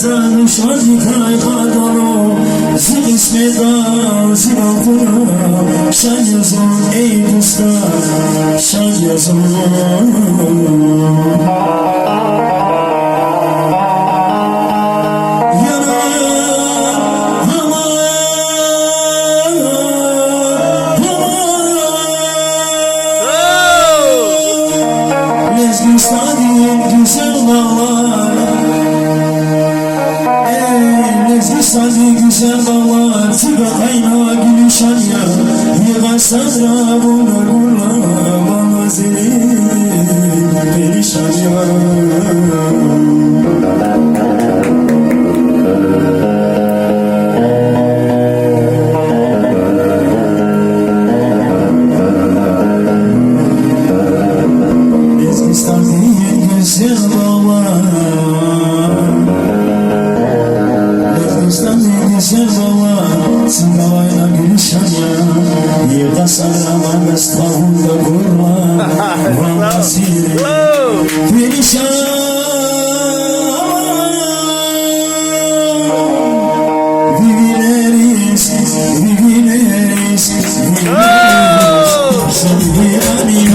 Sen şarjı kaydolu Zilişmeda zilafına Şan yazın ey dostlar Şan yazın Sadi güzel bağlar, tıra kaynağı gülüşen ya Yıgar sadra bunlar bunlar, bana zeli perişan ya Ezgistan değil güzel bağlar Güzel baba, sınavayla gülüşen ya Yılda sarılan ıstahında kurma Vamazili perişan Vivileriz, vivileriz, vivileriz Sen bir